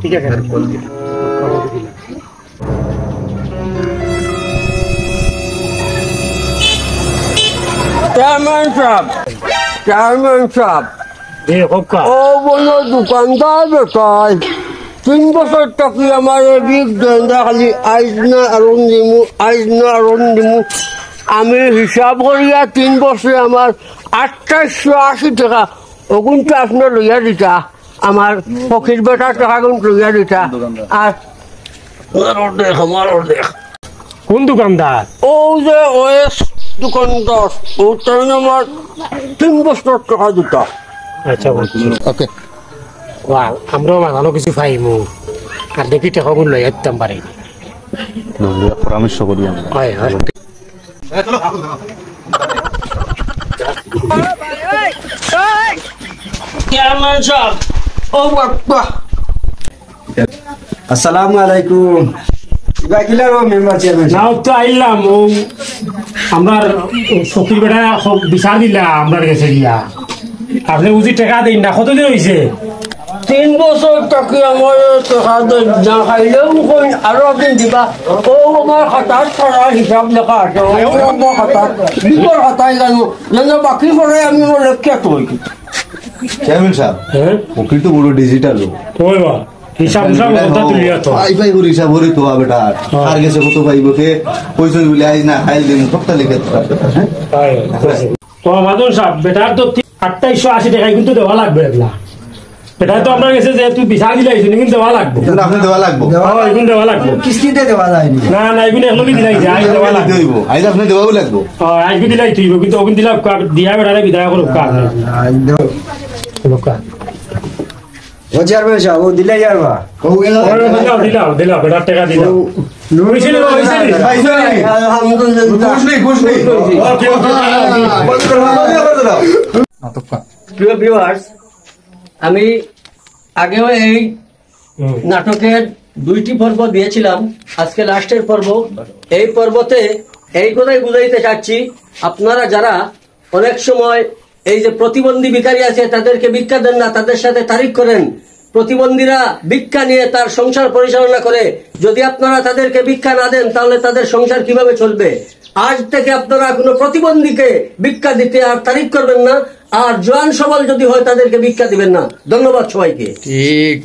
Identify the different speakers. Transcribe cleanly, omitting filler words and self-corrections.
Speaker 1: ঠিক আছে
Speaker 2: চেয়ারম্যান সাহেব ও বলো দোকানদার বেটায় 3 বছর থাকি আমার এদিক গেন্দা খালি আইজ না আরণ দিমু আমি হিসাব করিয়া 3 বছরে আমার 2880 টাকা ওগুনটা আপনার লইয়া দিতা আমার ফকির বেটার টাকা গুণ লইয়া দিতা আর আমার দেখ
Speaker 1: কোন দোকানদার?
Speaker 2: ও যে ওএস দোকানদার ওটার আমার 3 বছর টাকা দিতা।
Speaker 1: আচ্ছা বলছি
Speaker 2: ওকে
Speaker 1: আমরাও মাঝানো কিছু পাইমু আর দেখি টাকা গুণ লই একদম পারি
Speaker 3: পরামর্শ করি আমরা।
Speaker 1: হয় হয়
Speaker 2: চেয়ারম্যান সাহেব ও বাপ্পা
Speaker 4: আসসালামু আলাইকুম বাকিলার মেম্বার চেয়ারম্যান
Speaker 1: নাও তো আইলাম ও আমার ফকির বেটা বিচার দিলা আমরা গেছে গিয়া আপনি বুঝি টাকা দিন না কতদিন হয়েছে?
Speaker 2: 3 বছর থাকি আমার টাকা না খাইলেও কই আরো দিন দিবা ও আমার খাতার ছাড়া হিসাব লেখা আছে ও আমার খাতার বিপর খাতায় জানো যেন বাকি পরে আমি লেখা তো
Speaker 3: চেয়ারম্যান সাহেব
Speaker 1: হ্যাঁ
Speaker 3: উকিল তো পুরো ডিজিটাল
Speaker 1: ওই বা হিসাব হিসাব কথা তুলিয়া তো
Speaker 3: আইফাই করি হিসাব করি তো বেটা আর গেছে কত পাইব কে পয়সা বলে আইজ না খাইল দিন সবটা লিখে
Speaker 1: তো মাদুর সাহেব বেটার তো 2880 টাকায় কিন্তু দেওয়া লাগবে এগুলা এটা তো আপনার কাছে যে তুই বিচার দিলে কিন্তু দেওয়া লাগবে
Speaker 3: আপনি দেওয়া লাগবো
Speaker 1: এগুলো দেওয়া লাগবে
Speaker 4: কিস্তিতে দেওয়া যায়নি
Speaker 1: না না এগুলো এগুলো দিলাই যায় আজ দেওয়া লাগবে
Speaker 3: হইব আইজ আপনি দেওয়াও লাগবো
Speaker 1: আজকে দিলাই তুই কিন্তু ওখান দিলা দিয়া বেটারে বিদায় করো কাজ লোকা
Speaker 4: ও চেয়ারম্যান সাহেব ও দিলে যাবা
Speaker 1: দিলাও বেটার টাকা দিলাও
Speaker 2: আলহামদুলিল্লাহ
Speaker 3: খুশ নেই
Speaker 2: প্রিয় ভিউয়ার্স আমি আগেও এই নাটকের 2টি পর্ব দিয়েছিলাম আজকে লাস্টের পর্ব এই পর্বতে এই কথাই বুঝাইতে চাচ্ছি আপনারা যারা অনেক সময় এই যে প্রতিবন্ধী ভিখারি আছে তাদেরকে ভিক্ষা দেন না তাদের সাথে তারিখ করেন প্রতিবন্ধীরা ভিক্ষা নিয়ে তার সংসার পরিচালনা করে যদি আপনারা তাদেরকে ভিক্ষা না দেন তাহলে তাদের সংসার কিভাবে চলবে আজ থেকে আপনারা কোনো প্রতিবন্ধীকে ভিক্ষা দিতে আর তারিখ করবেন না আর জোয়ান সবল যদি হয় তাদেরকে ভিক্ষা দিবেন না ধন্যবাদ সবাইকে
Speaker 3: ঠিক